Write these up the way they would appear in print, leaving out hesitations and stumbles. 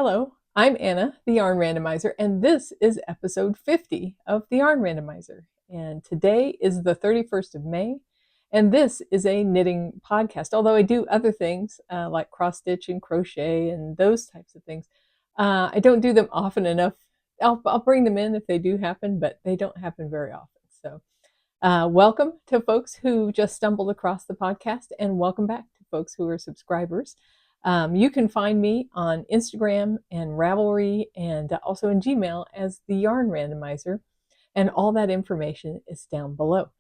Hello, I'm Anna, the Yarn Randomizer, and this is episode 50 of the Yarn Randomizer. And today is the 31st of May, and this is a knitting podcast. Although I do other things like cross stitch and crochet and those types of things, I don't do them often enough. I'll bring them in if they do happen, but they don't happen very often. So, welcome to folks who just stumbled across the podcast, and welcome back to folks who are subscribers. You can find me on Instagram and Ravelry and also in Gmail as the Yarn Randomizer, and all that information is down below.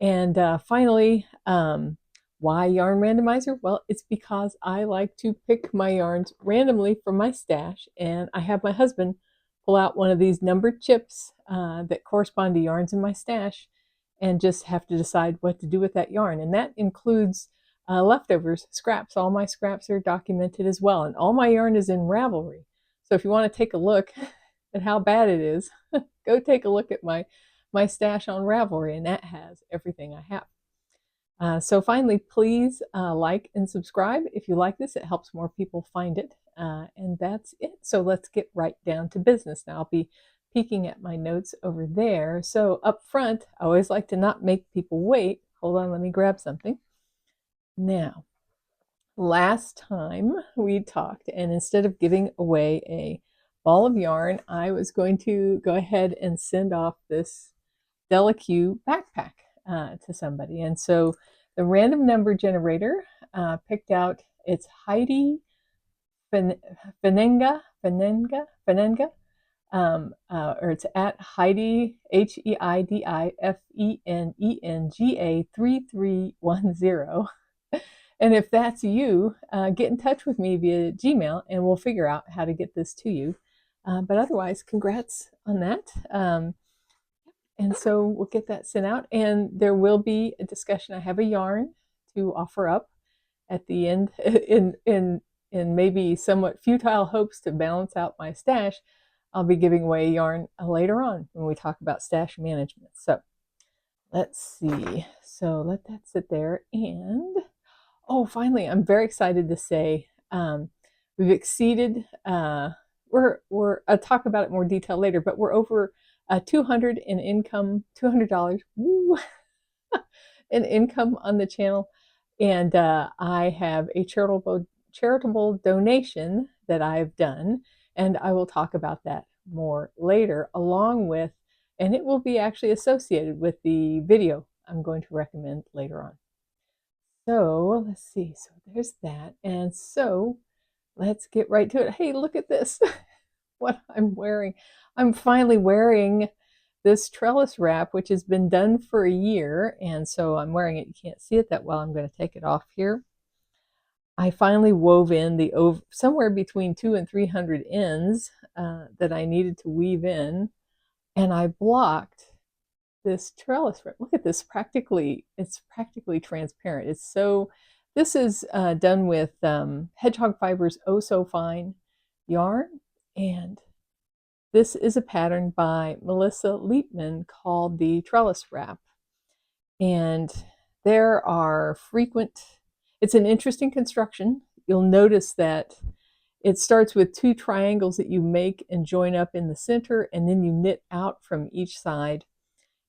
And finally, why Yarn Randomizer? Well, it's because I like to pick my yarns randomly from my stash, and I have my husband pull out one of these numbered chips that correspond to yarns in my stash, and just have to decide what to do with that yarn. And that includes leftovers, scraps. All my scraps are documented as well, and all my yarn is in Ravelry. So if you want to take a look at how bad it is, go take a look at my stash on Ravelry, and that has everything I have. So finally, please like and subscribe if you like this. It helps more people find it. And that's it. So let's get right down to business. Now I'll be peeking at my notes over there. So up front, I always like to not make people wait. Hold on, let me grab something. Now, last time we talked, and instead of giving away a ball of yarn, I was going to go ahead and send off this Delaque backpack to somebody. And so the random number generator picked out, it's Heidi Fenenga, or it's at Heidi, HEIDIFENENGA 3310. And if that's you, get in touch with me via Gmail, and we'll figure out how to get this to you. But otherwise, congrats on that. And so we'll get that sent out, and there will be a discussion. I have a yarn to offer up at the end in maybe somewhat futile hopes to balance out my stash. I'll be giving away yarn later on when we talk about stash management. So let's see. So let that sit there. And oh, finally, I'm very excited to say we've exceeded. I'll talk about it in more detail later, but we're over $200 in income, $200 woo, in income on the channel, and I have a charitable donation that I've done, and I will talk about that more later, along with, and it will be actually associated with the video I'm going to recommend later on. So let's see. So there's that, and so let's get right to it. Hey, look at this. What I'm wearing. I'm finally wearing this trellis wrap, which has been done for a year, and so I'm wearing it. You can't see it that well. I'm going to take it off here. I finally wove in the somewhere between 200 and 300 ends that I needed to weave in, and I blocked this trellis wrap. Look at this. It's practically transparent. It's so. This is done with Hedgehog Fibers Oh So Fine yarn, and this is a pattern by Melissa Leapman called the Trellis Wrap. And there are it's an interesting construction. You'll notice that it starts with two triangles that you make and join up in the center, and then you knit out from each side.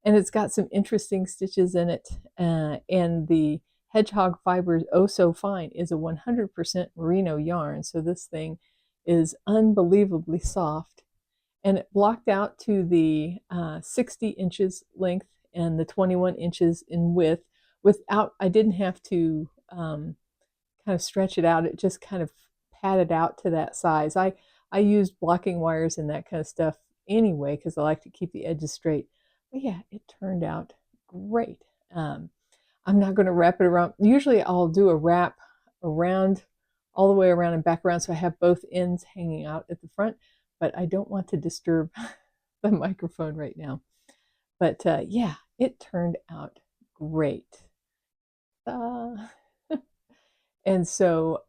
And it's got some interesting stitches in it. And the Hedgehog Fibers Oh So Fine is a 100% merino yarn. So this thing is unbelievably soft. And it blocked out to the 60 inches length and the 21 inches in width I didn't have to kind of stretch it out. It just kind of padded out to that size. I used blocking wires and that kind of stuff anyway, because I like to keep the edges straight. But yeah, it turned out great. I'm not going to wrap it around. Usually I'll do a wrap around, all the way around and back around, so I have both ends hanging out at the front, but I don't want to disturb the microphone right now. But yeah, it turned out great. And so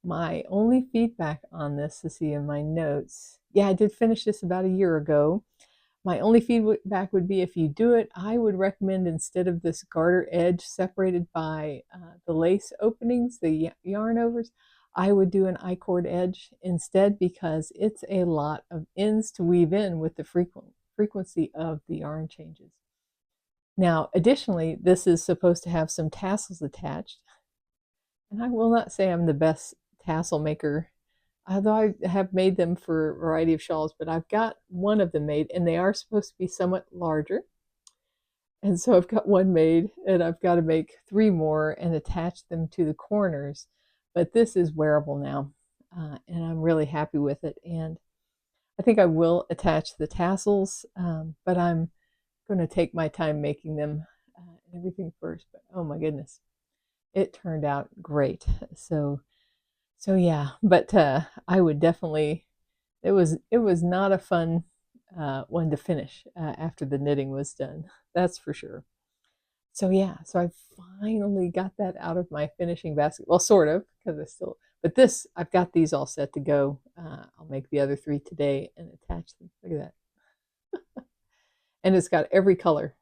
my only feedback on this, to see in my notes, yeah, I did finish this about a year ago. My only feedback would be, if you do it, I would recommend, instead of this garter edge separated by the lace openings, the yarn overs, I would do an I-cord edge instead because it's a lot of ends to weave in with the frequency of the yarn changes. Now, additionally, this is supposed to have some tassels attached. And I will not say I'm the best tassel maker, although I have made them for a variety of shawls, but I've got one of them made, and they are supposed to be somewhat larger. And so I've got one made, and I've got to make 3 more and attach them to the corners. But this is wearable now, and I'm really happy with it. And I think I will attach the tassels, but I'm going to take my time making them and everything first. But oh my goodness, it turned out great. So yeah, but I would definitely. It was not a fun one to finish after the knitting was done. That's for sure. So yeah, so I finally got that out of my finishing basket. Well, sort of, because I still. But this, I've got these all set to go. I'll make the other 3 today and attach them. Look at that. And it's got every color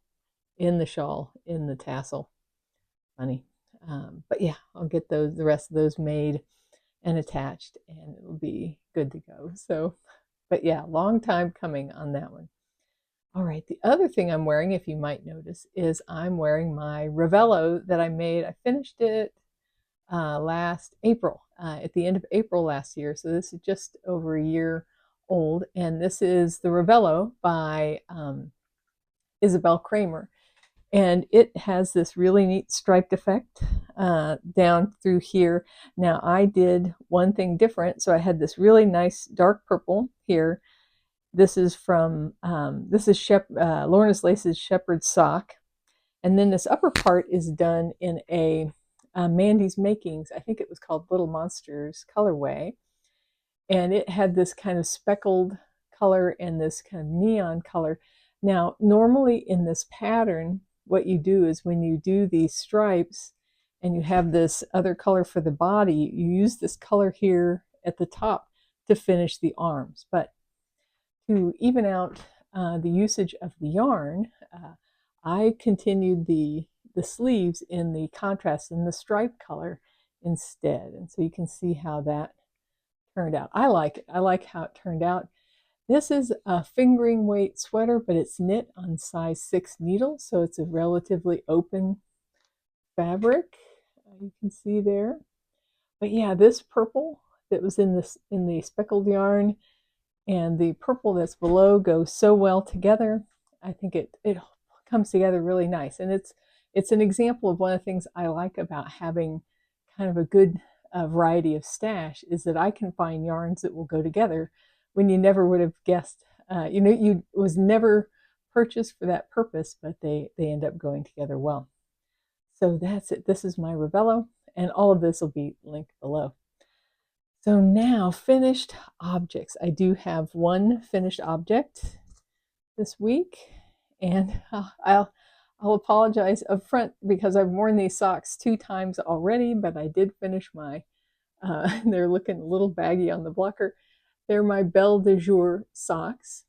in the shawl, in the tassel. Funny. But yeah, I'll get the rest of those made and attached, and it'll be good to go. So, but yeah, long time coming on that one. All right, the other thing I'm wearing, if you might notice, is I'm wearing my Ravello that I made. I finished it last April, at the end of April last year. So this is just over a year old, and this is the Ravello by Isabel Kramer. And it has this really neat striped effect down through here. Now I did one thing different. So I had this really nice dark purple here. This is from, Lorna's Lace's Shepherd Sock. And then this upper part is done in a Mandy's Makings. I think it was called Little Monsters colorway. And it had this kind of speckled color and this kind of neon color. Now, normally in this pattern, what you do is when you do these stripes and you have this other color for the body, you use this color here at the top to finish the arms. But to even out the usage of the yarn, I continued the sleeves in the contrast in the stripe color instead. And so you can see how that turned out. I like it. I like how it turned out. This is a fingering weight sweater, but it's knit on size 6 needles, so it's a relatively open fabric. You can see there. But yeah, this purple that was in the speckled yarn and the purple that's below go so well together. I think it comes together really nice, and it's an example of one of the things I like about having kind of a good variety of stash is that I can find yarns that will go together when you never would have guessed. You was never purchased for that purpose, but they end up going together well. So that's it. This is my Ravello, and all of this will be linked below. So now, finished objects. I do have one finished object this week, and I'll apologize up front because I've worn these socks 2 times already, but I did finish my, they're looking a little baggy on the blocker. They're my Belle de Jour socks,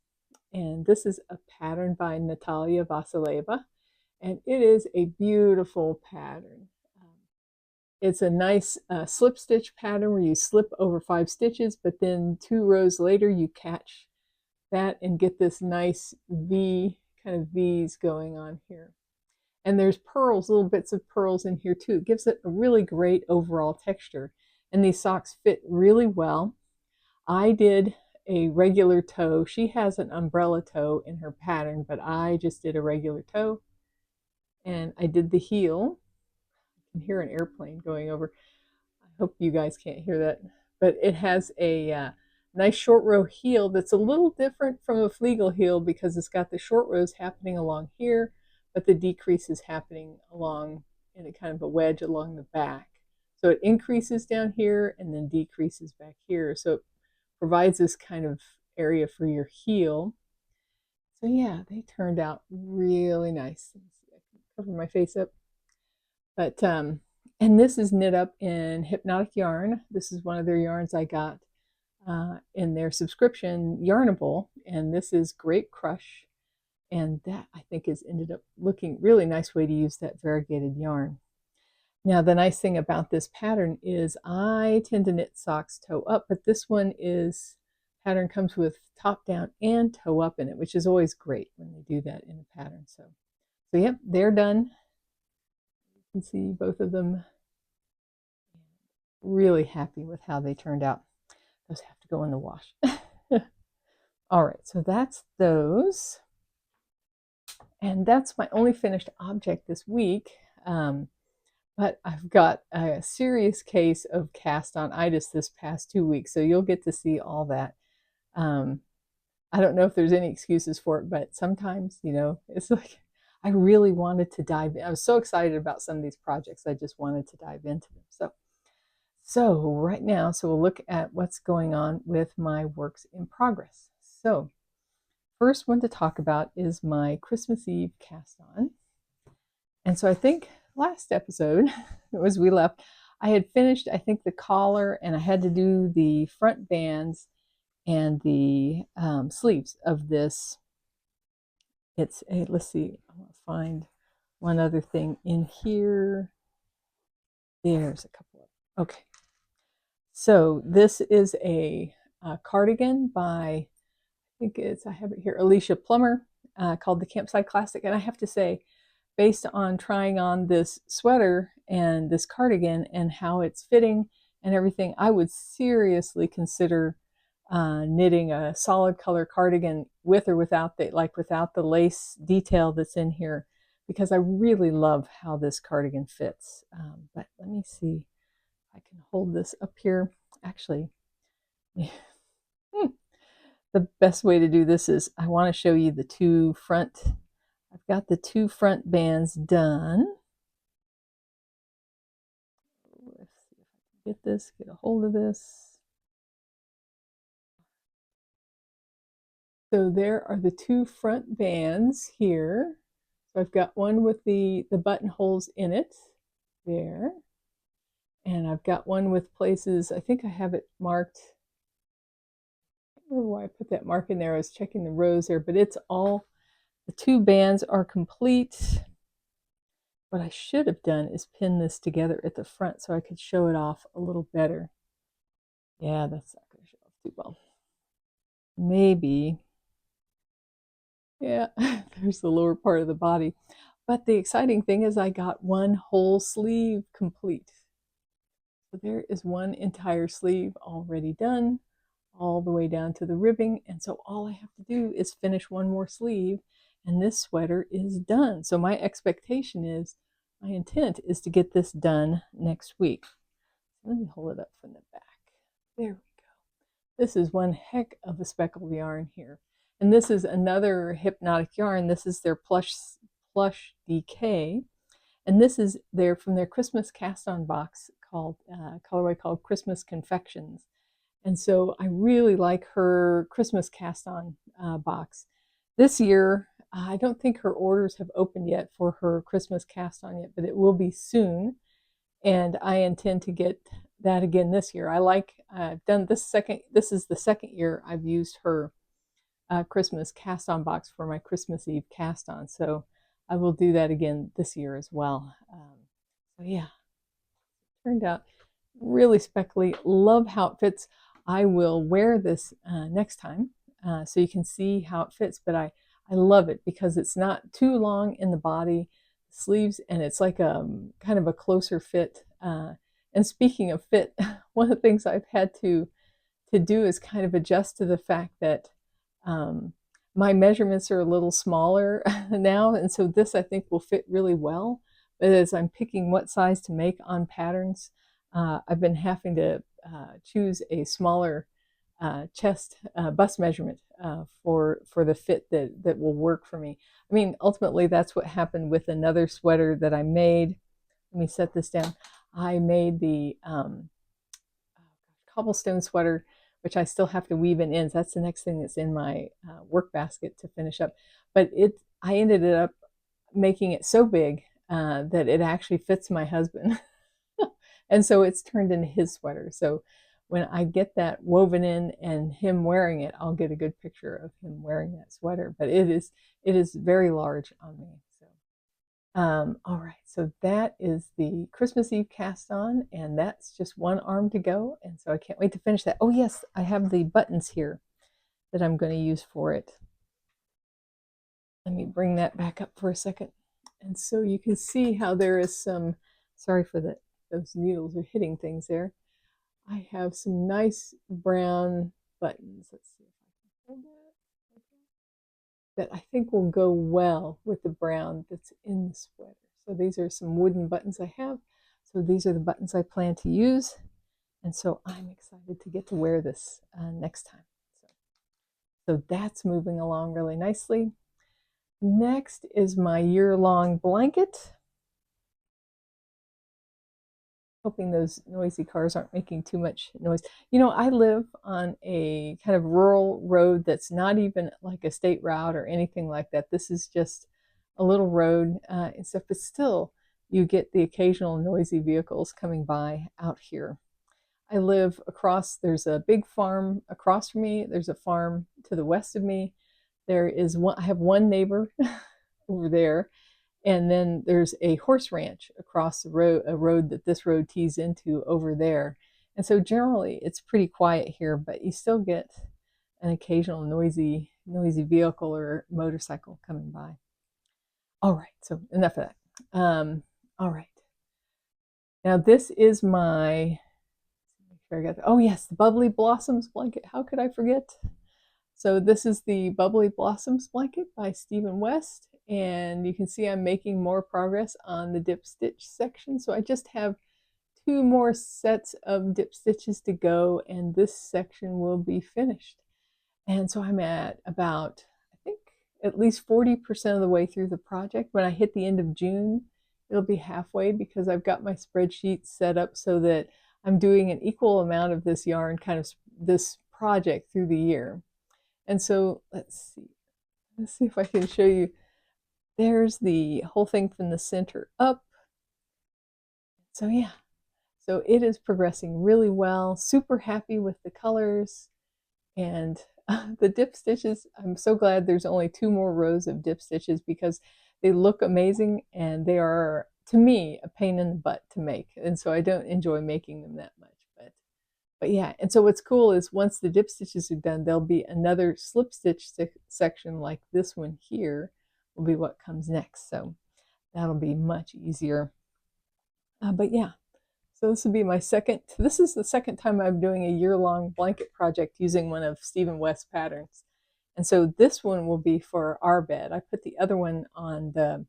and this is a pattern by Natalia Vasileva, and it is a beautiful pattern. It's a nice slip stitch pattern where you slip over 5 stitches, but then 2 rows later you catch that and get this nice V, kind of V's going on here. And there's pearls, little bits of pearls in here too. It gives it a really great overall texture, and these socks fit really well. I did a regular toe. She has an umbrella toe in her pattern, but I just did a regular toe. And I did the heel. I can hear an airplane going over. I hope you guys can't hear that. But it has a nice short row heel that's a little different from a Flegel heel because it's got the short rows happening along here, but the decrease is happening along in a kind of a wedge along the back. So it increases down here and then decreases back here. So it provides this kind of area for your heel. So yeah, they turned out really nice. Let's see, I can cover my face up. But and this is knit up in Hypnotic Yarn. This is one of their yarns I got in their subscription Yarnable, and this is Grape Crush, and that I think has ended up looking really nice way to use that variegated yarn. Now, the nice thing about this pattern is I tend to knit socks, toe up, but this one pattern comes with top down and toe up in it, which is always great when they do that in a pattern. So yep, they're done. You can see both of them. Really happy with how they turned out. Those have to go in the wash. All right, so that's those. And that's my only finished object this week. But I've got a serious case of Castonitis this past 2 weeks, so you'll get to see all that. I don't know if there's any excuses for it, but sometimes, it's like I really wanted to dive in. I was so excited about some of these projects, I just wanted to dive into them. So right now, we'll look at what's going on with my works in progress. So first one to talk about is my Christmas Eve cast on. And so I think last episode, as we left, I had finished, I think, the collar, and I had to do the front bands and the sleeves of this. It's a, let's see, I want to find one other thing in here. There's a couple of, okay. So this is a cardigan by, I have it here, Alicia Plummer, called the Campsite Classic. And I have to say, based on trying on this sweater and this cardigan and how it's fitting and everything, I would seriously consider knitting a solid color cardigan with or without the lace detail that's in here, because I really love how this cardigan fits. But let me see if I can hold this up here. Actually, the best way to do this is I want to show you the two front. I've got the two front bands done. Let's see if I can get a hold of this. So there are the two front bands here. So I've got one with the buttonholes in it there. And I've got one with places, I think I have it marked. I don't remember why I put that mark in there. I was checking the rows there, but it's all, the two bands are complete. What I should have done is pin this together at the front so I could show it off a little better. Yeah, that's not going to show off too well. Maybe. Yeah, there's the lower part of the body. But the exciting thing is I got one whole sleeve complete. So there is one entire sleeve already done, all the way down to the ribbing. And so all I have to do is finish one more sleeve, and this sweater is done. So my expectation is, my intent is to get this done next week. Let me hold it up from the back. There we go. This is one heck of a speckled yarn here. And this is another Hypnotic yarn. This is their plush DK. And this is from their Christmas cast-on box called, colorway called Christmas Confections. And so I really like her Christmas cast-on box. This year, I don't think her orders have opened yet for her Christmas cast-on yet, but it will be soon. And I intend to get that again this year. I've done this is the second year I've used her Christmas cast-on box for my Christmas Eve cast-on. So I will do that again this year as well. So yeah, turned out really speckly. Love how it fits. I will wear this next time so you can see how it fits, but I love it because it's not too long in the body, sleeves, and it's like a kind of a closer fit. And speaking of fit, one of the things I've had to do is kind of adjust to the fact that my measurements are a little smaller now, and so this I think will fit really well. But as I'm picking what size to make on patterns, I've been having to choose a smaller chest bust measurement for the fit that will work for me. I mean, ultimately that's what happened with another sweater that I made. Let me set this down. I made the cobblestone sweater, which I still have to weave in ends. That's the next thing that's in my work basket to finish up. But I ended up making it so big that it actually fits my husband. And so it's turned into his sweater. So when I get that woven in and him wearing it, I'll get a good picture of him wearing that sweater. But it is very large on me. All right, so that is the Christmas Eve cast on, and that's just one arm to go, and so I can't wait to finish that. Oh yes, I have the buttons here that I'm going to use for it. Let me bring that back up for a second. And so you can see how there is some, sorry for that, those needles are hitting things there. I have some nice brown buttons. Let's see if I can hold that I think will go well with the brown that's in the sweater. So these are some wooden buttons I have. So these are the buttons I plan to use. And so I'm excited to get to wear this next time. So that's moving along really nicely. Next is my year-long blanket. Hoping those noisy cars aren't making too much noise. You know, I live on a kind of rural road that's not even like a state route or anything like that. This is just a little road and stuff, but still you get the occasional noisy vehicles coming by out here. I live across, there's a big farm across from me. There's a farm to the west of me. There is one, I have one neighbor over there. And then there's a horse ranch across the road, a road that this road tees into over there. And so generally it's pretty quiet here, but you still get an occasional noisy vehicle or motorcycle coming by. All right, so enough of that. All right. Now this is my, oh yes, the Bubbly Blossoms blanket. How could I forget? So this is the Bubbly Blossoms blanket by Stephen West, and you can see I'm making more progress on the dip stitch section. So I just have 2 more sets of dip stitches to go, and this section will be finished. And so I'm at about, I think, at least 40% of the way through the project. When I hit the end of June, it'll be halfway because I've got my spreadsheet set up so that I'm doing an equal amount of this yarn, kind of this project through the year. And so let's see if I can show you. There's the whole thing from the center up. So yeah, so it is progressing really well. Super happy with the colors and the dip stitches. I'm so glad there's only 2 more rows of dip stitches because they look amazing and they are, to me, a pain in the butt to make. And so I don't enjoy making them that much. But yeah, and so what's cool is once the dip stitches are done, there'll be another slip stitch section like this one here will be what comes next. So that'll be much easier. But yeah, so this will be my second, this is the second time I'm doing a year-long blanket project using one of Stephen West's patterns. And so this one will be for our bed. I put the other one on the,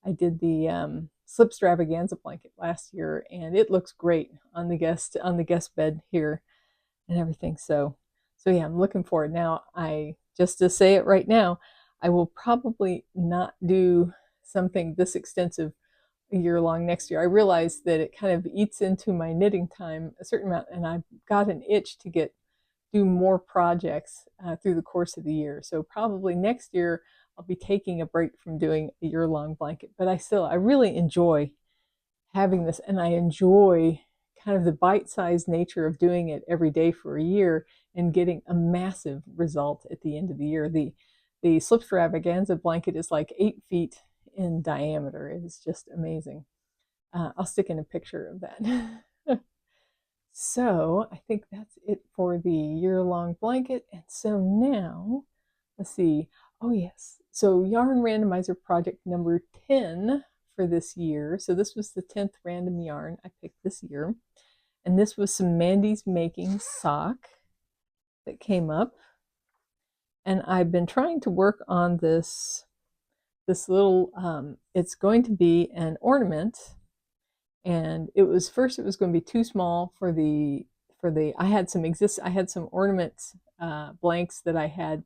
I did the slip extravaganza blanket last year, and it looks great on the guest bed here and everything. So yeah, I'm looking forward. Now, just to say it right now, I will probably not do something this extensive a year long next year. I realize that it kind of eats into my knitting time a certain amount, and I've got an itch to do more projects through the course of the year. So probably next year I'll be taking a break from doing a year-long blanket, but I really enjoy having this, and I enjoy kind of the bite-sized nature of doing it every day for a year and getting a massive result at the end of the year. The slip extravaganza blanket is like 8 feet in diameter. It is just amazing. I'll stick in a picture of that. So I think that's it for the year-long blanket. And so now, let's see. Oh yes, so Yarn Randomizer project number 10 for this year. So this was the 10th random yarn I picked this year. And this was some Mandy's Making sock that came up. And I've been trying to work on this little, it's going to be an ornament. And it was going to be too small for the, I had some ornament blanks that I had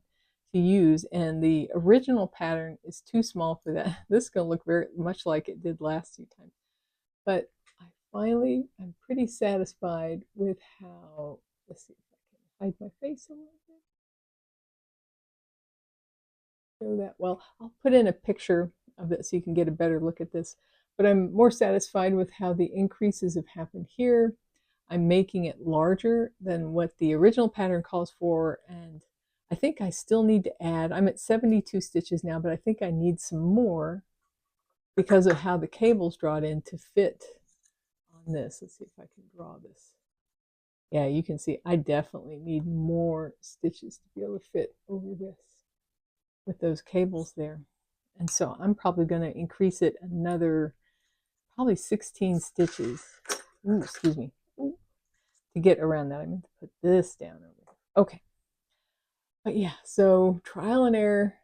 to use, and the original pattern is too small for that. This is going to look very much like it did last few times. But I'm pretty satisfied with how, let's see if I can hide my face a little bit. Show that well. I'll put in a picture of it so you can get a better look at this. But I'm more satisfied with how the increases have happened here. I'm making it larger than what the original pattern calls for, and I think I still need to add, I'm at 72 stitches now, but I think I need some more because of how the cable's drawn in to fit on this. Let's see if I can draw this. Yeah, you can see I definitely need more stitches to be able to fit over this with those cables there. And so I'm probably going to increase it another probably 16 stitches. Ooh, excuse me. Ooh, to get around that. I meant to put this down over there. Okay. But yeah, so trial and error,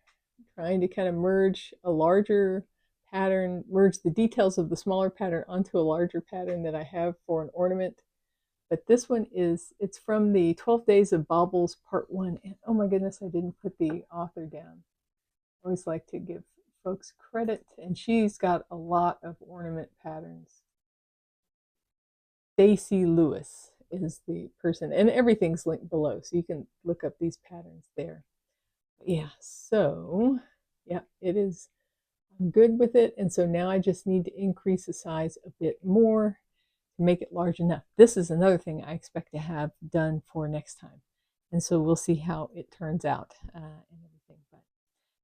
trying to kind of merge a larger pattern, merge the details of the smaller pattern onto a larger pattern that I have for an ornament. But this one it's from the 12 Days of Baubles Part 1. And oh my goodness, I didn't put the author down. I always like to give folks credit. And she's got a lot of ornament patterns. Stacy Lewis is the person. And everything's linked below, so you can look up these patterns there. Yeah, so yeah, it is. I'm good with it. And so now I just need to increase the size a bit more to make it large enough. This is another thing I expect to have done for next time. And so we'll see how it turns out and everything. But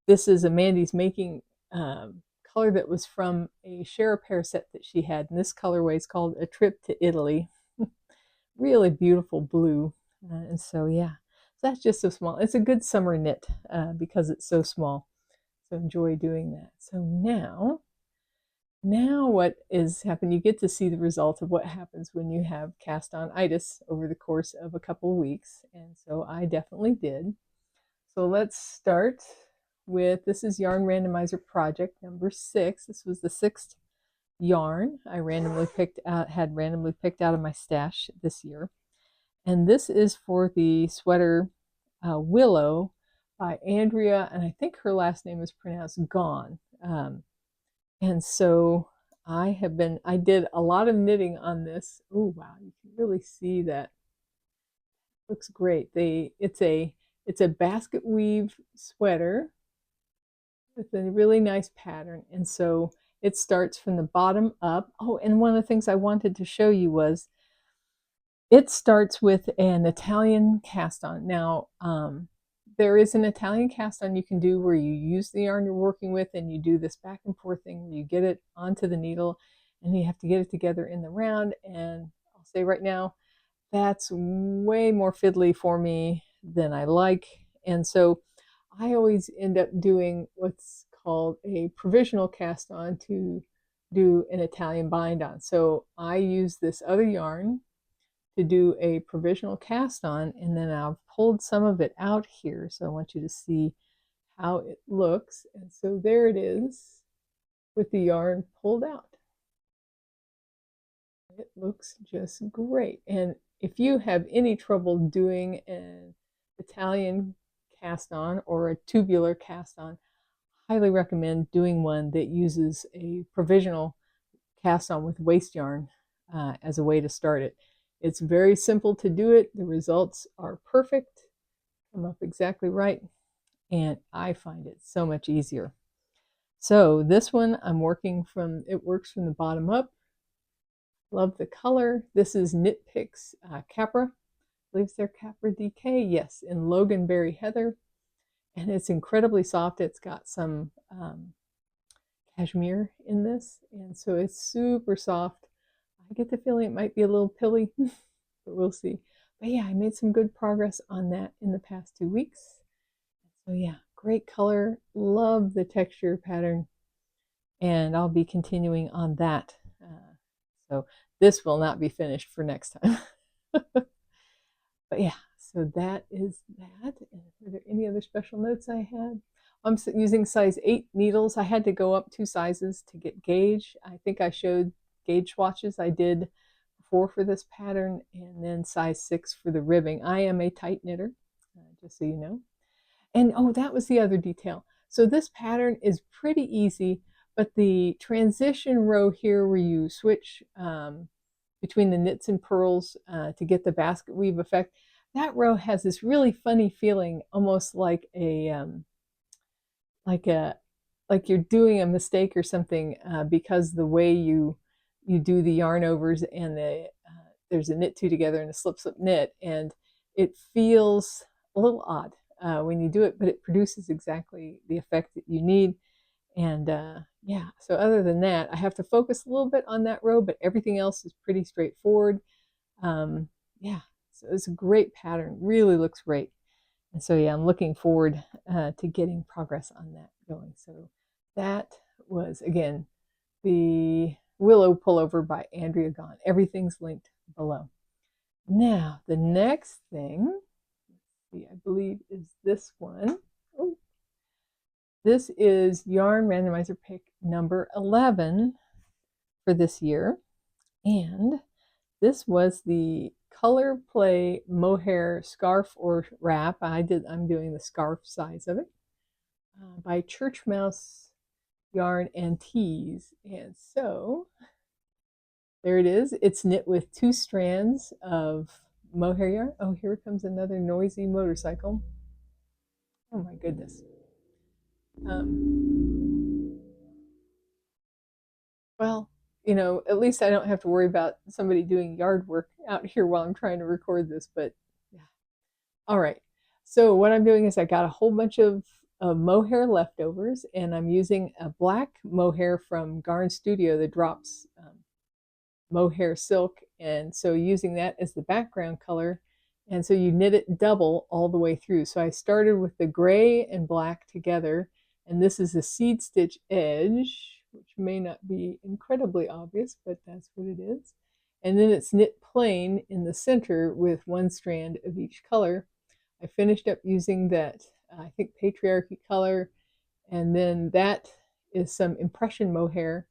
this is Amandy's making color that was from a Share a Pair set that she had. And this colorway is called A Trip to Italy. Really beautiful blue. And so, yeah, that's just so small. It's a good summer knit because it's so small. So enjoy doing that. So now what is happening, you get to see the result of what happens when you have Castonitis over the course of a couple of weeks. And so I definitely did. So let's start with, this is Yarn Randomizer project number 6. This was the 6th yarn I had randomly picked out of my stash this year. And this is for the sweater Willow by Andrea, and I think her last name is pronounced Gone. And so I did a lot of knitting on this. Oh wow, you can really see that. Looks great. It's a basket weave sweater with a really nice pattern. And so it starts from the bottom up. Oh, and one of the things I wanted to show you was it starts with an Italian cast on. Now, there is an Italian cast on you can do where you use the yarn you're working with and you do this back and forth thing where you get it onto the needle and you have to get it together in the round. And I'll say right now, that's way more fiddly for me than I like. And so I always end up doing what's called a provisional cast on to do an Italian bind on. So I use this other yarn to do a provisional cast on, and then I've pulled some of it out here. So I want you to see how it looks. And so there it is with the yarn pulled out. It looks just great. And if you have any trouble doing an Italian cast on or a tubular cast on, highly recommend doing one that uses a provisional cast on with waste yarn as a way to start it. It's very simple to do it. The results are perfect, come up exactly right, and I find it so much easier. So this one I'm working from, it works from the bottom up. Love the color. This is Knit Picks Capra. I believe it's their Capra DK. Yes, in Loganberry Heather. And it's incredibly soft. It's got some cashmere in this, and so it's super soft. I get the feeling it might be a little pilly, but we'll see. But yeah, I made some good progress on that in the past 2 weeks. So yeah, great color. Love the texture pattern. And I'll be continuing on that. So this will not be finished for next time. But yeah, so that is that. And are there any other special notes I had? I'm using size 8 needles. I had to go up 2 sizes to get gauge. I think I showed gauge swatches I did before for this pattern, and then size 6 for the ribbing. I am a tight knitter, just so you know. And oh, that was the other detail. So this pattern is pretty easy, but the transition row here where you switch between the knits and purls to get the basket weave effect, that row has this really funny feeling, almost like like you're doing a mistake or something because the way you do the yarn overs and there's a knit two together and a slip slip knit, and it feels a little odd when you do it, but it produces exactly the effect that you need. And yeah, so other than that, I have to focus a little bit on that row, but everything else is pretty straightforward. Yeah, so it's a great pattern, really looks great. And so yeah, I'm looking forward to getting progress on that going. So that was, again, the Willow pullover by Andrea Gahn. Everything's linked below. Now, the next thing, let's see, I believe is this one. Oh, this is Yarn Randomizer pick number 11 for this year. And this was the Color Play Mohair Scarf or Wrap. I'm doing the scarf size of it by Church Mouse Yarn and Tees. And so there it is. It's knit with 2 strands of mohair yarn. Oh, here comes another noisy motorcycle. Oh my goodness. Well, you know, at least I don't have to worry about somebody doing yard work out here while I'm trying to record this, but yeah. All right. So what I'm doing is I got a whole bunch of mohair leftovers, and I'm using a black mohair from Garn Studio that drops mohair silk, and so using that as the background color. And so you knit it double all the way through. So I started with the gray and black together, and this is a seed stitch edge, which may not be incredibly obvious, but that's what it is. And then it's knit plain in the center with 1 strand of each color. I finished up using that, I think, Patriarchy color, and then that is some impression mohair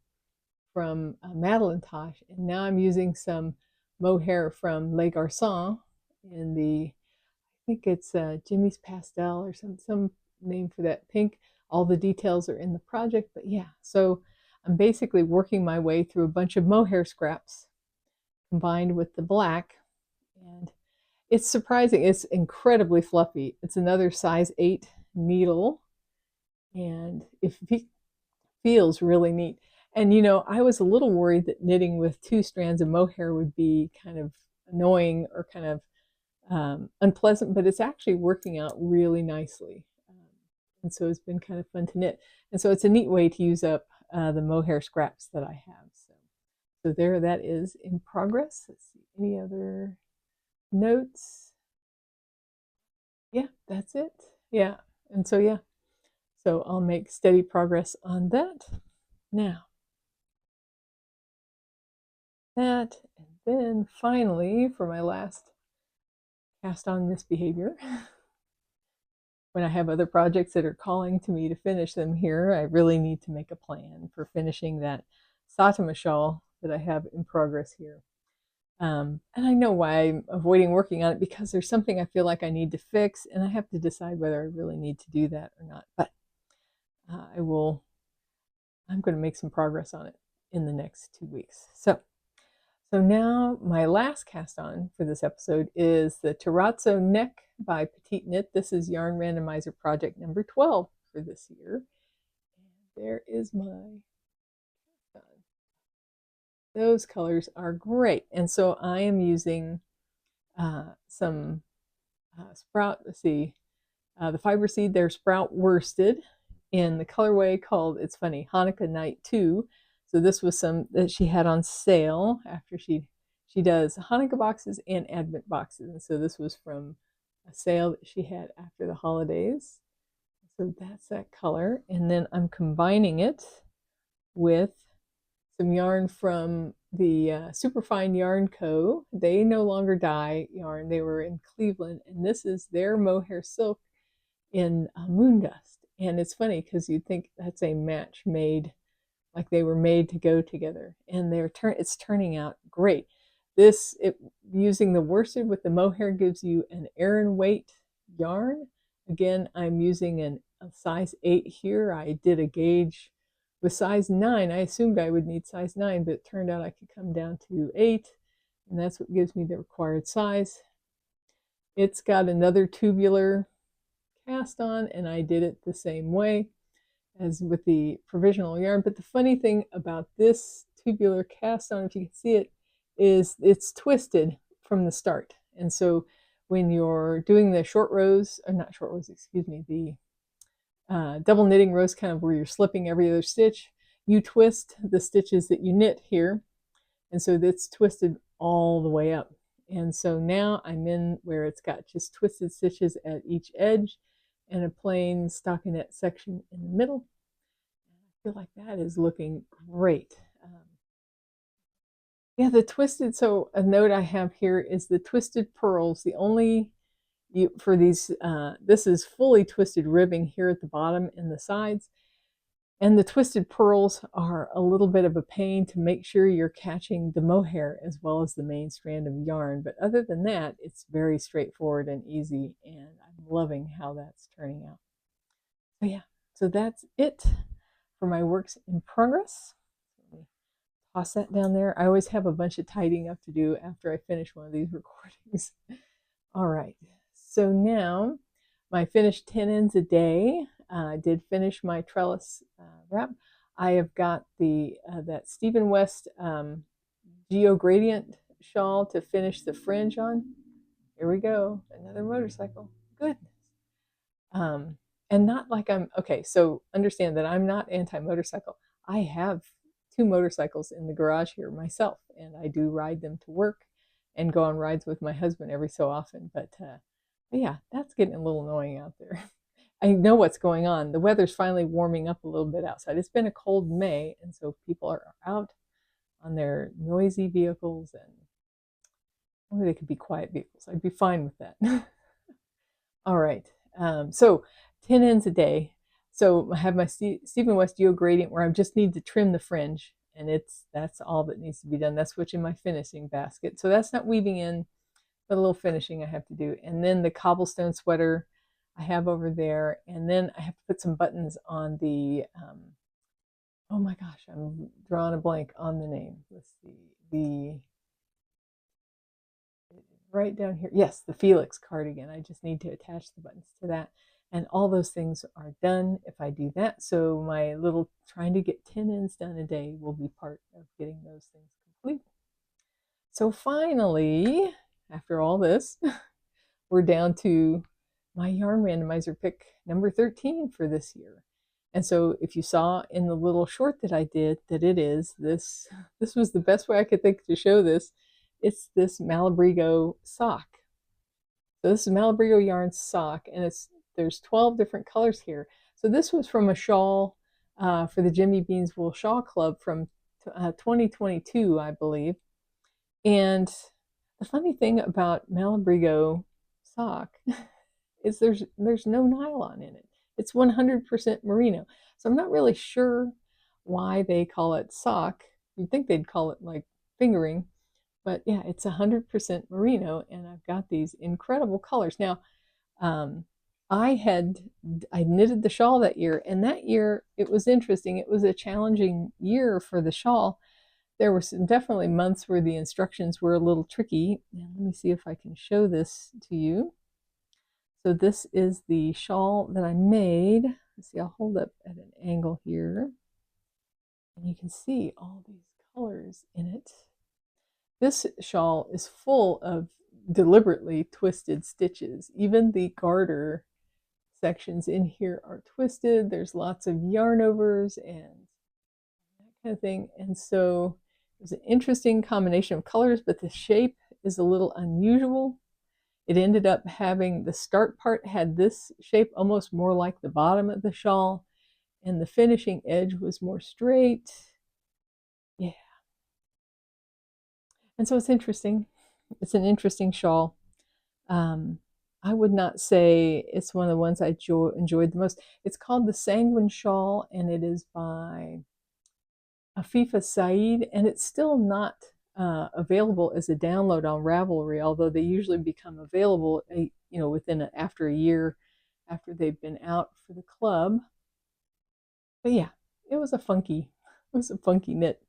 from Madelinetosh, and now I'm using some mohair from Les Garçons in the, I think it's Jimmy's Pastel or some name for that pink. All the details are in the project, but yeah, so I'm basically working my way through a bunch of mohair scraps combined with the black, and it's surprising. It's incredibly fluffy. It's another size 8 needle, and it feels really neat. And you know, I was a little worried that knitting with 2 strands of mohair would be kind of annoying or kind of unpleasant, but it's actually working out really nicely. And so it's been kind of fun to knit. And so it's a neat way to use up the mohair scraps that I have. So there that is in progress. Let's see, any other notes? Yeah, that's it. Yeah, and so yeah, so I'll make steady progress on that now. That, and then finally, for my last cast on misbehavior, when I have other projects that are calling to me to finish them here, I really need to make a plan for finishing that Satima shawl that I have in progress here. And I know why I'm avoiding working on it, because there's something I feel like I need to fix, and I have to decide whether I really need to do that or not. But I'm going to make some progress on it in the next 2 weeks. So now my last cast on for this episode is the Terrarazzo Neck by Petite Knit. This is Yarn Randomizer project number 12 for this year. And there is my cast on. Those colors are great. And so I am using some sprout, let's see, the fiber seed, they're sprout worsted in the colorway called, it's funny, Hanukkah Night 2. So this was some that she had on sale after she does Hanukkah boxes and Advent boxes. And so this was from a sale that she had after the holidays. So that's that color. And then I'm combining it with some yarn from the Superfine Yarn Co. They no longer dye yarn. They were in Cleveland, and this is their mohair silk in moon dust. And it's funny because you'd think that's a match made, like they were made to go together, and it's turning out great. Using the worsted with the mohair gives you an Aran weight yarn. Again, I'm using a size 8 here. I did a gauge with size 9. I assumed I would need size 9, but it turned out I could come down to 8, and that's what gives me the required size. It's got another tubular cast on, and I did it the same way as with the provisional yarn. But the funny thing about this tubular cast on, if you can see it, is it's twisted from the start. And so when you're doing the short rows, or not short rows, excuse me, the double knitting rows, kind of where you're slipping every other stitch, you twist the stitches that you knit here. And so that's twisted all the way up. And so now I'm in where it's got just twisted stitches at each edge and a plain stockinette section in the middle. I feel like that is looking great. Yeah, the twisted, so a note I have here is the twisted pearls. The only, for these, this is fully twisted ribbing here at the bottom and the sides. And the twisted pearls are a little bit of a pain to make sure you're catching the mohair as well as the main strand of yarn. But other than that, it's very straightforward and easy, and I'm loving how that's turning out. So yeah, so that's it for my works in progress. Let me toss that down there. I always have a bunch of tidying up to do after I finish one of these recordings. All right, so now my finished 10 ends a day. I did finish my trellis wrap. I have got the that Stephen West Geo Gradient shawl to finish the fringe on. Here we go, another motorcycle. Goodness. And not like I'm, okay, so understand that I'm not anti-motorcycle. I have 2 motorcycles in the garage here myself, and I do ride them to work and go on rides with my husband every so often. But yeah, that's getting a little annoying out there. I know what's going on. The weather's finally warming up a little bit outside. It's been a cold May, and so people are out on their noisy vehicles, and only they could be quiet vehicles. I'd be fine with that. All right, so 10 ends a day. So I have my Stephen West Geo Gradient where I just need to trim the fringe, and that's all that needs to be done. That's what's in my finishing basket. So that's not weaving in, but a little finishing I have to do. And then the cobblestone sweater I have over there, and then I have to put some buttons on the oh my gosh, I'm drawing a blank on the name. Let's see, the right down here, yes, the Felix cardigan. I just need to attach the buttons to that, and all those things are done if I do that. So my little trying to get 10 ends done a day will be part of getting those things complete. So finally, after all this, we're down to my Yarn Randomizer pick number 13 for this year. And so if you saw in the little short that I did that it is this was the best way I could think to show this. It's this Malabrigo sock. So this is Malabrigo yarn sock, and there's 12 different colors here. So this was from a shawl for the Jimmy Beans Wool Shawl Club from 2022, I believe. And the funny thing about Malabrigo sock is there's no nylon in it. It's 100% merino. So I'm not really sure why they call it sock. You'd think they'd call it like fingering, but yeah, it's 100% merino, and I've got these incredible colors. Now, I knitted the shawl that year, and that year it was interesting. It was a challenging year for the shawl. There were definitely months where the instructions were a little tricky. Now, let me see if I can show this to you. So this is the shawl that I made. Let's see, I'll hold up at an angle here, and you can see all these colors in it. This shawl is full of deliberately twisted stitches. Even the garter sections in here are twisted. There's lots of yarn overs and that kind of thing. And so it was an interesting combination of colors, but the shape is a little unusual. It ended up having, the start part had this shape almost more like the bottom of the shawl, and the finishing edge was more straight. Yeah. And so it's interesting. It's an interesting shawl. I would not say it's one of the ones I enjoyed the most. It's called the Sanguine Shawl, and it is by Afifa Saeed, and it's still not available as a download on Ravelry, although they usually become available, within after a year after they've been out for the club. But yeah, it was a funky knit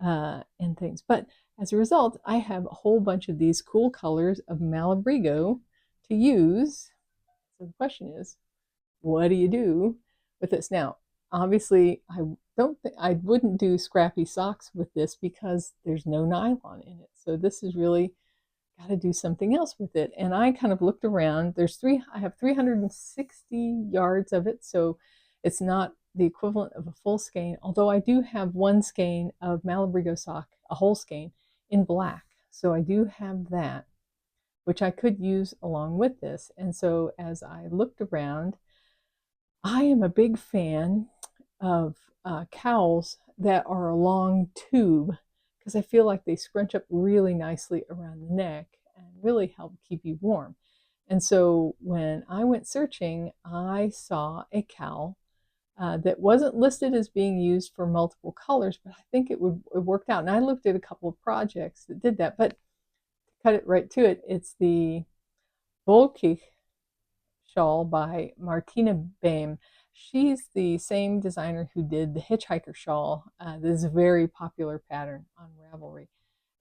and things. But as a result, I have a whole bunch of these cool colors of Malabrigo to use. So the question is, what do you do with this? Now, obviously, I wouldn't do scrappy socks with this because there's no nylon in it. So this is really got to do something else with it. And I kind of looked around. I have 360 yards of it, so it's not the equivalent of a full skein, although I do have one skein of Malabrigo sock, a whole skein in black. So I do have that, which I could use along with this. And so as I looked around, I am a big fan of cowls that are a long tube, because I feel like they scrunch up really nicely around the neck and really help keep you warm. And so when I went searching, I saw a cowl that wasn't listed as being used for multiple colors, but I think it worked out. And I looked at a couple of projects that did that, but to cut it right to it, it's the Volkich shawl by Martina Baim. She's the same designer who did the Hitchhiker shawl. This is a very popular pattern on Ravelry.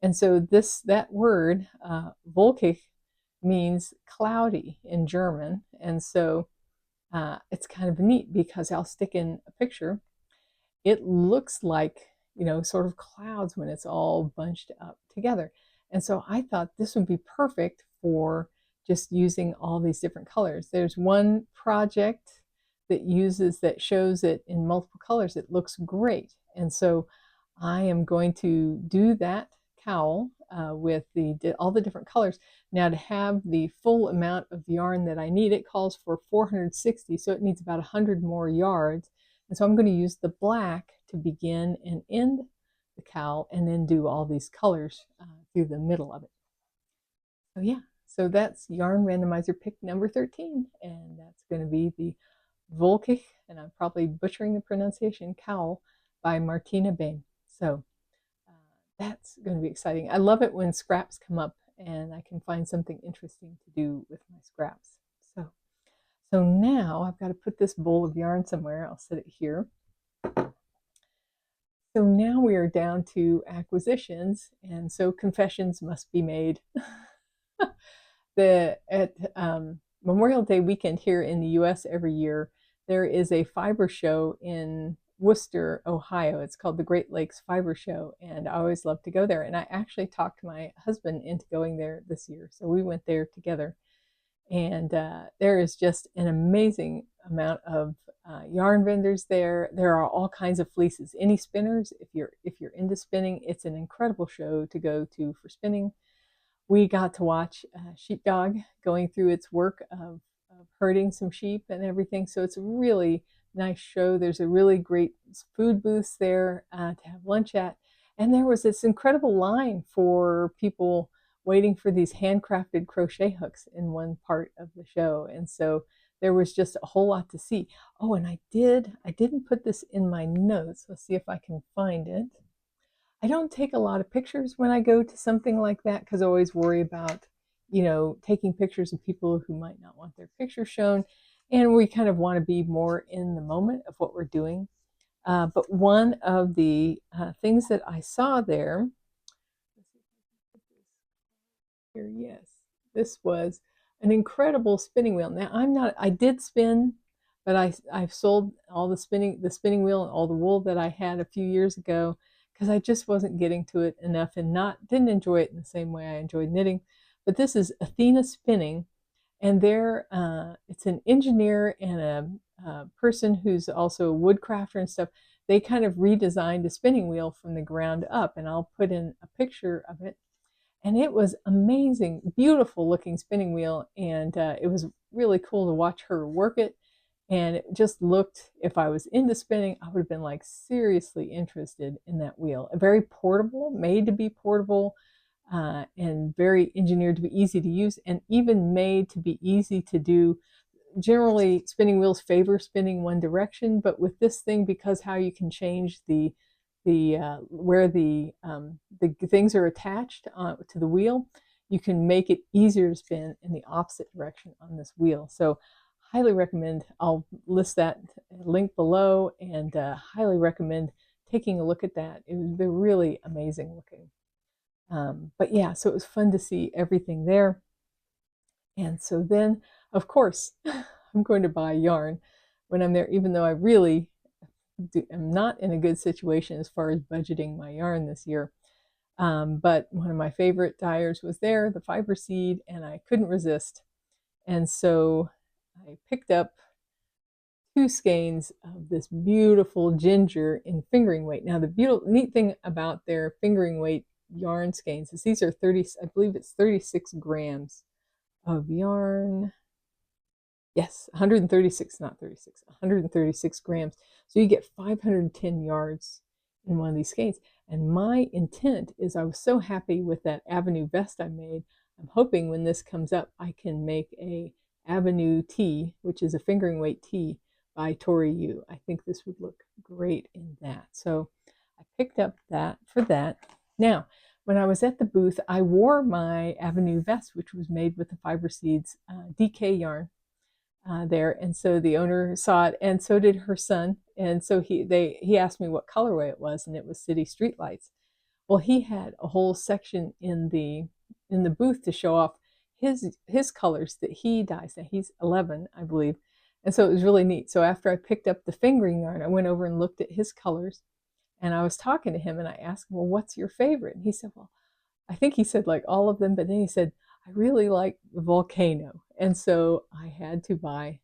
And so that word, Volkich, means cloudy in German. And so it's kind of neat because I'll stick in a picture. It looks like, sort of clouds when it's all bunched up together. And so I thought this would be perfect for just using all these different colors. There's one project that shows it in multiple colors. It looks great. And so I am going to do that cowl with all the different colors. Now, to have the full amount of yarn that I need, it calls for 460, so it needs about 100 more yards. And so I'm going to use the black to begin and end the cowl, and then do all these colors through the middle of it. So yeah, so that's Yarn Randomizer pick number 13, and that's going to be the Volkich, and I'm probably butchering the pronunciation, cowl by Martina Baim. So that's going to be exciting. I love it when scraps come up and I can find something interesting to do with my scraps. So now I've got to put this bowl of yarn somewhere. I'll set it here. So now we are down to acquisitions, and so confessions must be made. At Memorial Day weekend here in the US every year, there is a fiber show in Worcester, Ohio. It's called the Great Lakes Fiber Show, and I always love to go there. And I actually talked my husband into going there this year, so we went there together. And there is just an amazing amount of yarn vendors there. There are all kinds of fleeces. Any spinners, if you're into spinning, it's an incredible show to go to for spinning. We got to watch Sheepdog going through its work of herding some sheep and everything. So it's a really nice show. There's a really great food booth there to have lunch at. And there was this incredible line for people waiting for these handcrafted crochet hooks in one part of the show. And so there was just a whole lot to see. Oh, and I didn't put this in my notes. Let's see if I can find it. I don't take a lot of pictures when I go to something like that, because I always worry about, taking pictures of people who might not want their picture shown. And we kind of want to be more in the moment of what we're doing. But one of the things that I saw there, yes, this was an incredible spinning wheel. Now I did spin, but I've sold all the spinning wheel and all the wool that I had a few years ago, because I just wasn't getting to it enough and didn't enjoy it in the same way I enjoyed knitting. But this is Athena Spinning, and it's an engineer and a person who's also a woodcrafter and stuff. They kind of redesigned a spinning wheel from the ground up, and I'll put in a picture of it. And it was amazing, beautiful looking spinning wheel, and it was really cool to watch her work it. And it just looked, if I was into spinning, I would have been like seriously interested in that wheel. Very portable, made to be portable, and very engineered to be easy to use, and even made to be easy to do. Generally, spinning wheels favor spinning one direction, but with this thing, because how you can change where the things are attached to the wheel, you can make it easier to spin in the opposite direction on this wheel. So highly recommend. I'll list that link below, and highly recommend taking a look at that. They're really amazing looking. But yeah, so it was fun to see everything there. And so then, of course, I'm going to buy yarn when I'm there, even though I really am not in a good situation as far as budgeting my yarn this year. But one of my favorite dyers was there, the fiber seed, and I couldn't resist. And so I picked up 2 skeins of this beautiful ginger in fingering weight. Now, the neat thing about their fingering weight yarn skeins is these are 30, I believe it's 36 grams of yarn. Yes, 136, not 36, 136 grams. So you get 510 yards in one of these skeins. And my intent is, I was so happy with that Avenue vest I made. I'm hoping when this comes up, I can make a Avenue tee, which is a fingering weight tee by Tori Yu. I think this would look great in that. So I picked up that for that. Now, when I was at the booth, I wore my Avenue vest, which was made with the Fiber Seeds DK yarn there. And so the owner saw it, and so did her son. And so he asked me what colorway it was, and it was City Streetlights. Well, he had a whole section in the booth to show off his colors that he dyes. Now he's 11, I believe. And so it was really neat. So after I picked up the fingering yarn, I went over and looked at his colors, and I was talking to him, and I asked him, well, what's your favorite? And he said, well, I think he said like all of them, but then he said, I really like the volcano. And so I had to buy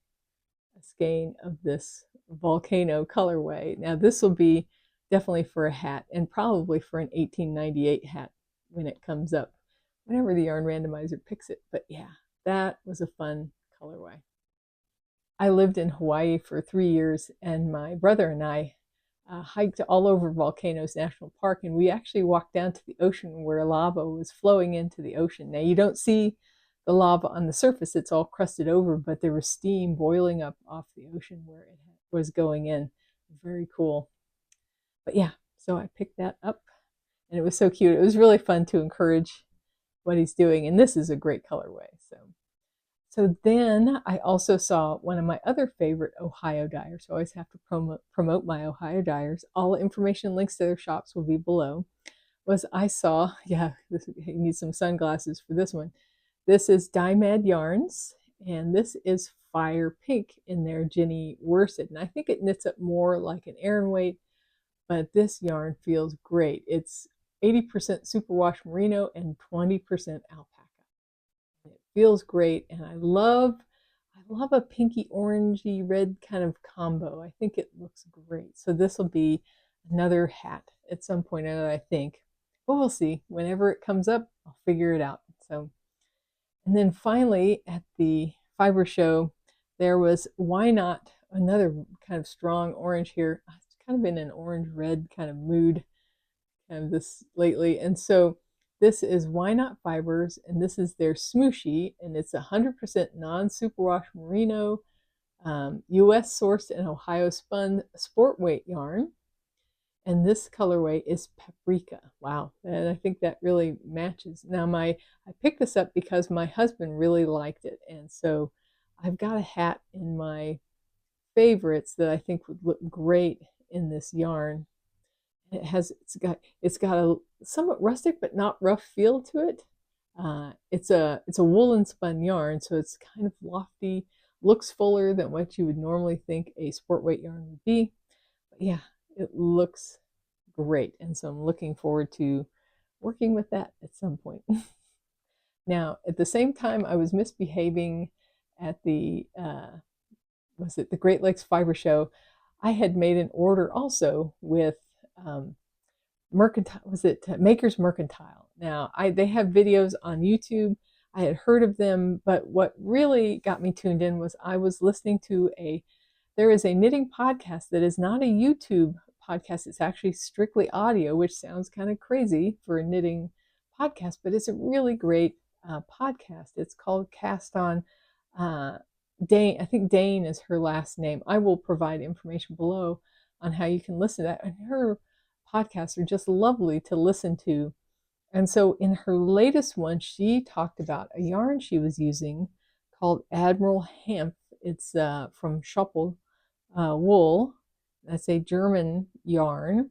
a skein of this volcano colorway. Now this will be definitely for a hat, and probably for an 1898 hat when it comes up, whenever the Yarn Randomizer picks it. But yeah, that was a fun colorway. I lived in Hawaii for 3 years, and my brother and I hiked all over Volcanoes National Park, and we actually walked down to the ocean where lava was flowing into the ocean. Now you don't see the lava on the surface, it's all crusted over, but there was steam boiling up off the ocean where it was going in. Very cool. But yeah, so I picked that up, and it was so cute. It was really fun to encourage what he's doing, and this is a great colorway. So then I also saw one of my other favorite Ohio dyers. So I always have to promote my Ohio dyers. All information, links to their shops will be below. I saw, yeah, you need some sunglasses for this one. This is Dye Mad Yarns, and this is Fire Pink in their Ginny Worsted. And I think it knits up more like an Aran weight, but this yarn feels great. It's 80% superwash merino and 20% alpaca. It feels great, and I love a pinky orangey red kind of combo. I think it looks great. So this will be another hat at some point, I think. But we'll see. Whenever it comes up, I'll figure it out. So, and then finally at the fiber show, there was Why Not, another kind of strong orange here. It's kind of in an orange red kind of mood kind of this lately, and so this is Why Not Fibers, and this is their Smooshy, and it's 100% non-superwash merino, US sourced and Ohio spun sport weight yarn. And this colorway is Paprika. Wow, and I think that really matches. Now I picked this up because my husband really liked it, and so I've got a hat in my favorites that I think would look great in this yarn. It's got a somewhat rustic but not rough feel to it. It's a woolen spun yarn, so it's kind of lofty, looks fuller than what you would normally think a sport weight yarn would be. But yeah, it looks great, and so I'm looking forward to working with that at some point. Now, at the same time, I was misbehaving at the Great Lakes Fiber Show. I had made an order also with Merkantile, Maker's Merkantile. Now they have videos on YouTube. I had heard of them, but what really got me tuned in was I was listening to there is a knitting podcast that is not a YouTube podcast. It's actually strictly audio, which sounds kind of crazy for a knitting podcast, but it's a really great podcast. It's called Cast on Dane. I think Dane is her last name. I will provide information below on how you can listen to that. And her podcasts are just lovely to listen to. And so in her latest one, she talked about a yarn she was using called Admiral Hemp. It's from Schoppel wool. That's a German yarn,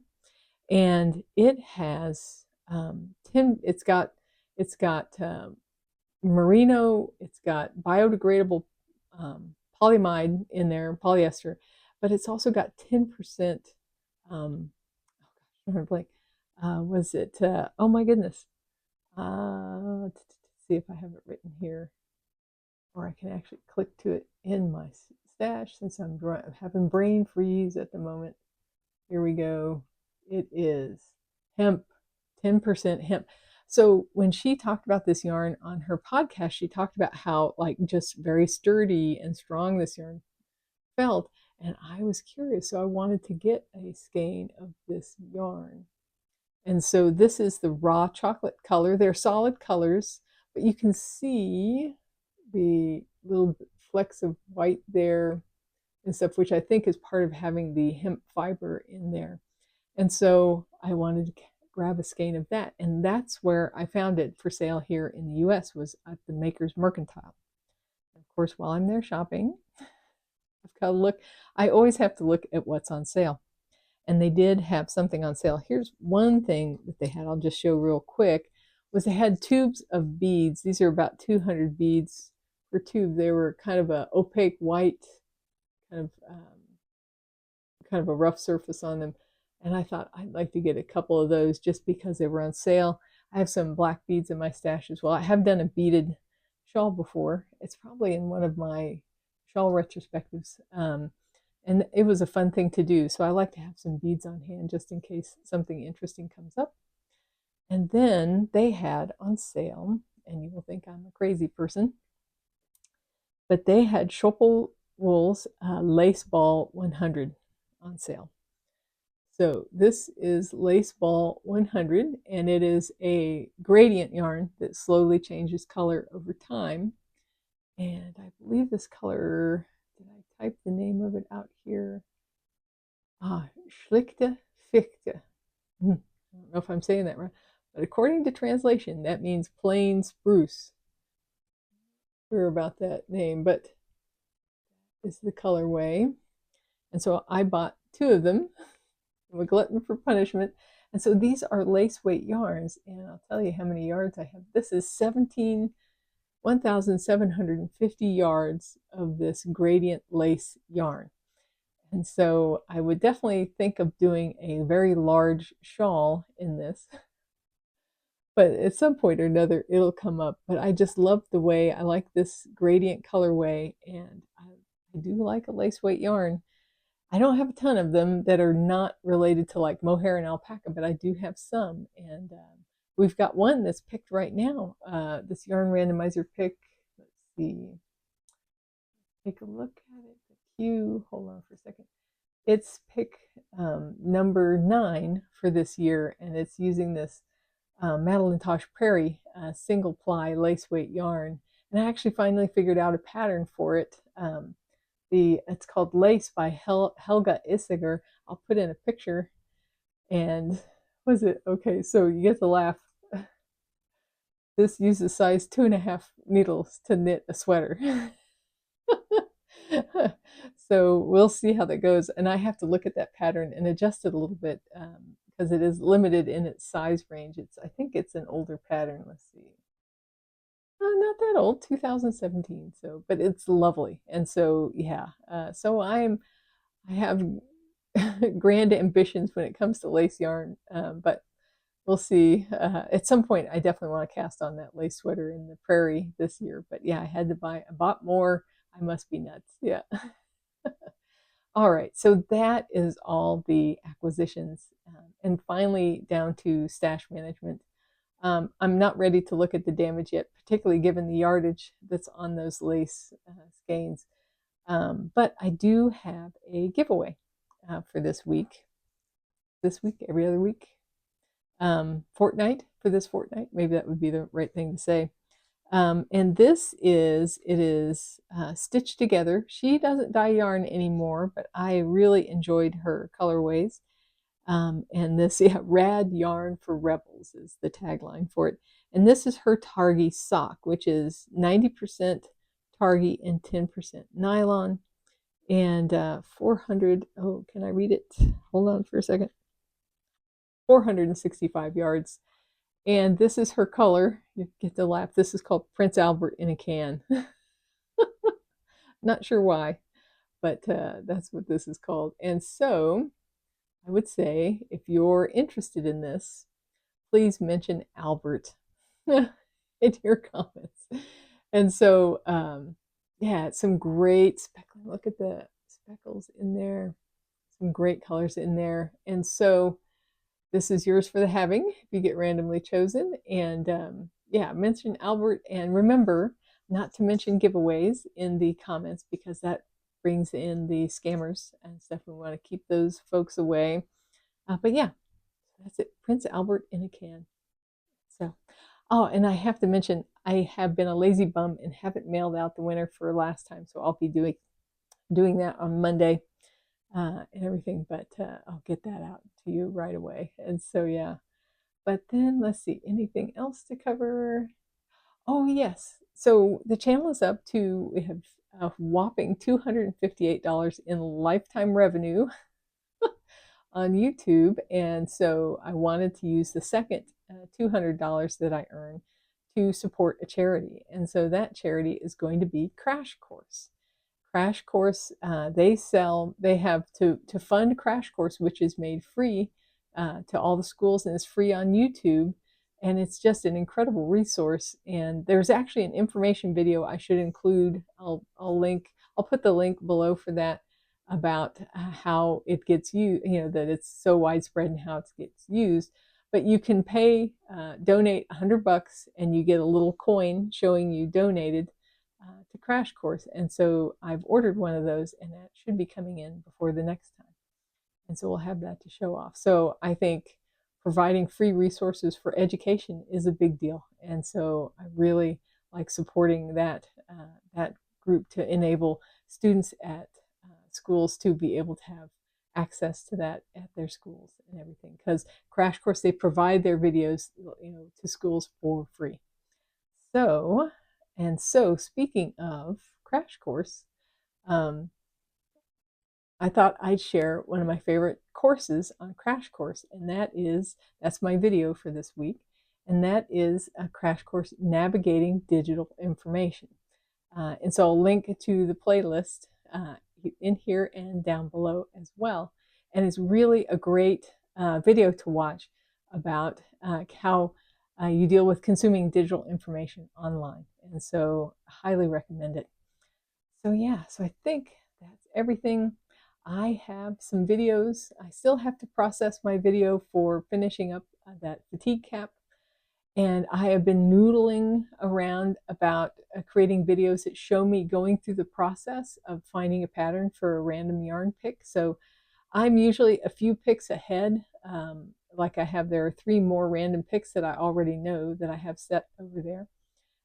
and it has it's got merino, it's got biodegradable polyamide in there, polyester, but it's also got 10% Was it, oh my goodness. See if I have it written here, or I can actually click to it in my stash since I'm having brain freeze at the moment. Here we go. It is hemp, 10% hemp. So when she talked about this yarn on her podcast, she talked about how like just very sturdy and strong this yarn felt. And I was curious, so I wanted to get a skein of this yarn. And so this is the raw chocolate color. They're solid colors, but you can see the little flecks of white there and stuff, which I think is part of having the hemp fiber in there. And so I wanted to grab a skein of that. And that's where I found it for sale here in the US, was at the Maker's Merkantile. And of course, while I'm there shopping, I've got to look. I always have to look at what's on sale. And they did have something on sale. Here's one thing that they had, I'll just show real quick, was they had tubes of beads. These are about 200 beads per tube. They were kind of a opaque white, kind of a rough surface on them. And I thought I'd like to get a couple of those just because they were on sale. I have some black beads in my stash as well. I have done a beaded shawl before. It's probably in one of my shawl retrospectives. And it was a fun thing to do. So I like to have some beads on hand just in case something interesting comes up. And then they had on sale, and you will think I'm a crazy person, but they had Schoppel Wool's Lace Ball 100 on sale. So this is Lace Ball 100, and it is a gradient yarn that slowly changes color over time. And I believe this color, did I type the name of it out here? Schlichte Fichte. I don't know if I'm saying that right, but according to translation, that means plain spruce. Not sure about that name, but this is the colorway. And so I bought 2 of them. I'm a glutton for punishment. And so these are lace weight yarns, and I'll tell you how many yards I have. This is 1,750 yards of this gradient lace yarn. And so I would definitely think of doing a very large shawl in this. But at some point or another, it'll come up. But I just love the way, I like this gradient colorway, and I do like a lace weight yarn. I don't have a ton of them that are not related to like mohair and alpaca, but I do have some. And we've got one that's picked right now. This Yarn Randomizer pick. Let's see. Take a look at it. The queue. Hold on for a second. It's pick number 9 for this year, and it's using this Madelinetosh Prairie single ply lace weight yarn. And I actually finally figured out a pattern for it. It's called Lace by Helga Isiger. I'll put in a picture. And was it okay? So you get the laugh. This uses size 2.5 needles to knit a sweater. So we'll see how that goes. And I have to look at that pattern and adjust it a little bit because it is limited in its size range. I think it's an older pattern. Let's see. Not that old, 2017. So, but it's lovely. And so, yeah. So I have grand ambitions when it comes to lace yarn, but we'll see. At some point, I definitely want to cast on that lace sweater in the prairie this year. But yeah, I bought more. I must be nuts. Yeah. All right. So that is all the acquisitions. And finally, down to stash management. I'm not ready to look at the damage yet, particularly given the yardage that's on those lace skeins. But I do have a giveaway for this week. This week, every other week. Fortnight, for this fortnight. Maybe that would be the right thing to say. And it is stitched together. She doesn't dye yarn anymore, but I really enjoyed her colorways. And this, yeah, Rad Yarn for Rebels is the tagline for it. And this is her Targhee sock, which is 90% Targhee and 10% nylon. And 400, oh, can I read it? Hold on for a second. 465 yards. And this is her color. You get the laugh. This is called Prince Albert in a can. Not sure why, but that's what this is called. And so I would say if you're interested in this, please mention Albert in your comments. And so, yeah, some great speckling. Look at the speckles in there. Some great colors in there. And so this is yours for the having if you get randomly chosen. And yeah, mention Albert. And remember not to mention giveaways in the comments because that brings in the scammers and stuff. We want to keep those folks away. But yeah, that's it. Prince Albert in a can. So, oh, and I have to mention, I have been a lazy bum and haven't mailed out the winner for last time. So I'll be doing that on Monday and everything. But I'll get that out to you right away. And so, yeah. But then let's see, anything else to cover? Oh, yes. So the channel is up to, we have a whopping $258 in lifetime revenue on YouTube. And so I wanted to use the second $200 that I earn to support a charity. And so that charity is going to be Crash Course. Crash Course, they have to fund Crash Course, which is made free to all the schools and is free on YouTube. And it's just an incredible resource. And there's actually an information video I should include. I'll put the link below for that about how it gets used, that it's so widespread and how it gets used. But you can donate $100 and you get a little coin showing you donated to Crash Course. And so I've ordered one of those and that should be coming in before the next time. And so we'll have that to show off. So I think providing free resources for education is a big deal. And so I really like supporting that group to enable students at schools to be able to have access to that at their schools and everything. Because Crash Course, they provide their videos, to schools for free. So speaking of Crash Course, I thought I'd share one of my favorite courses on Crash Course, and that's my video for this week, and that is a Crash Course Navigating Digital Information. And so I'll link to the playlist in here and down below as well. And it's really a great video to watch about how you deal with consuming digital information online. And so I highly recommend it. So yeah, so I think that's everything. I have some videos. I still have to process my video for finishing up that fatigue cap. And I have been noodling around about creating videos that show me going through the process of finding a pattern for a random yarn pick. So I'm usually a few picks ahead. Like there are 3 more random picks that I already know that I have set over there.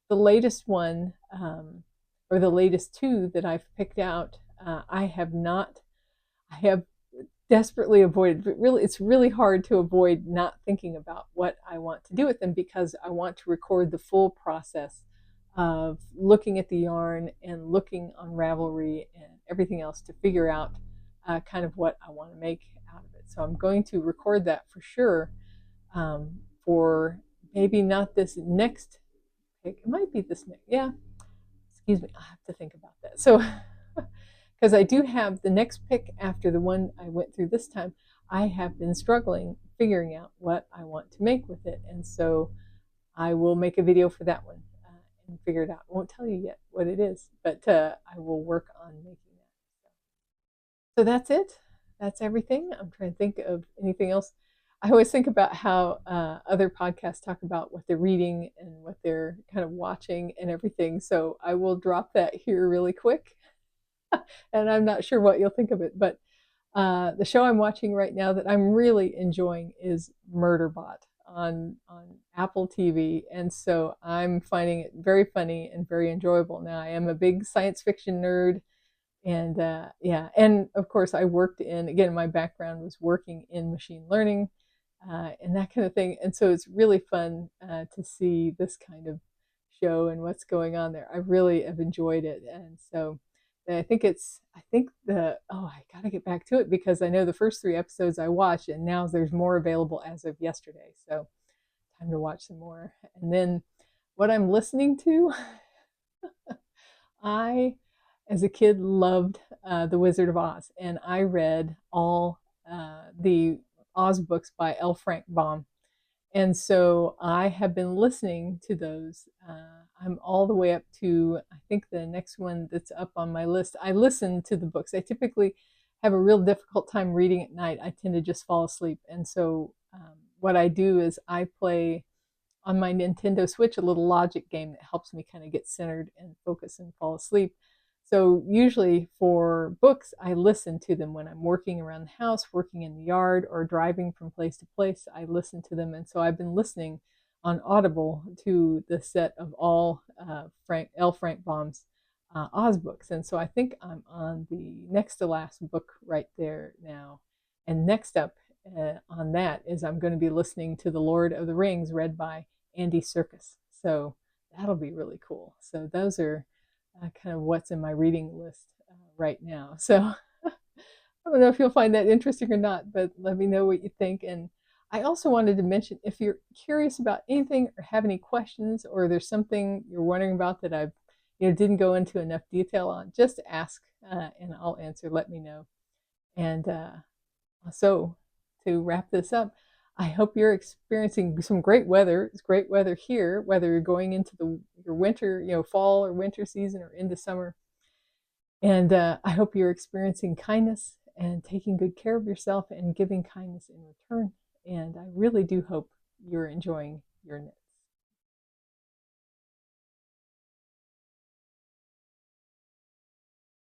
The latest one, or the latest 2 that I've picked out, I have desperately avoided, but really it's really hard to avoid not thinking about what I want to do with them because I want to record the full process of looking at the yarn and looking on Ravelry and everything else to figure out kind of what I want to make out of it. So I'm going to record that for sure for maybe not this next pick. It might be this next, yeah. Excuse me, I have to think about that. So because I do have the next pick after the one I went through this time, I have been struggling figuring out what I want to make with it. And so I will make a video for that one and figure it out. I won't tell you yet what it is, but I will work on making that. So that's it. That's everything. I'm trying to think of anything else. I always think about how other podcasts talk about what they're reading and what they're kind of watching and everything. So I will drop that here really quick. And I'm not sure what you'll think of it, but the show I'm watching right now that I'm really enjoying is Murderbot on Apple TV. And so I'm finding it very funny and very enjoyable. Now, I am a big science fiction nerd. And yeah, and of course I worked again, my background was working in machine learning and that kind of thing. And so it's really fun to see this kind of show and what's going on there. I really have enjoyed it. And so I think I gotta get back to it because I know the first 3 episodes I watched and now there's more available as of yesterday. So time to watch some more. And then what I'm listening to, I, as a kid, loved The Wizard of Oz, and I read all the Oz books by L. Frank Baum. And so I have been listening to those. I'm all the way up to, I think the next one that's up on my list. I listen to the books. I typically have a real difficult time reading at night. I tend to just fall asleep. And so what I do is I play on my Nintendo Switch a little logic game that helps me kind of get centered and focus and fall asleep. So usually for books, I listen to them when I'm working around the house, working in the yard, or driving from place to place. I listen to them, and so I've been listening on Audible to the set of all L. Frank Baum's Oz books, and so I think I'm on the next to last book right there now. And next up on that is I'm going to be listening to The Lord of the Rings, read by Andy Serkis. So that'll be really cool. So those are kind of what's in my reading list right now. So I don't know if you'll find that interesting or not, but let me know what you think. And I also wanted to mention, if you're curious about anything or have any questions, or there's something you're wondering about that I've didn't go into enough detail on, just ask and I'll answer. Let me know. And so to wrap this up, I hope you're experiencing some great weather. It's great weather here, whether you're going into your winter, fall or winter season, or into summer. And I hope you're experiencing kindness and taking good care of yourself and giving kindness in return. And I really do hope you're enjoying your knit.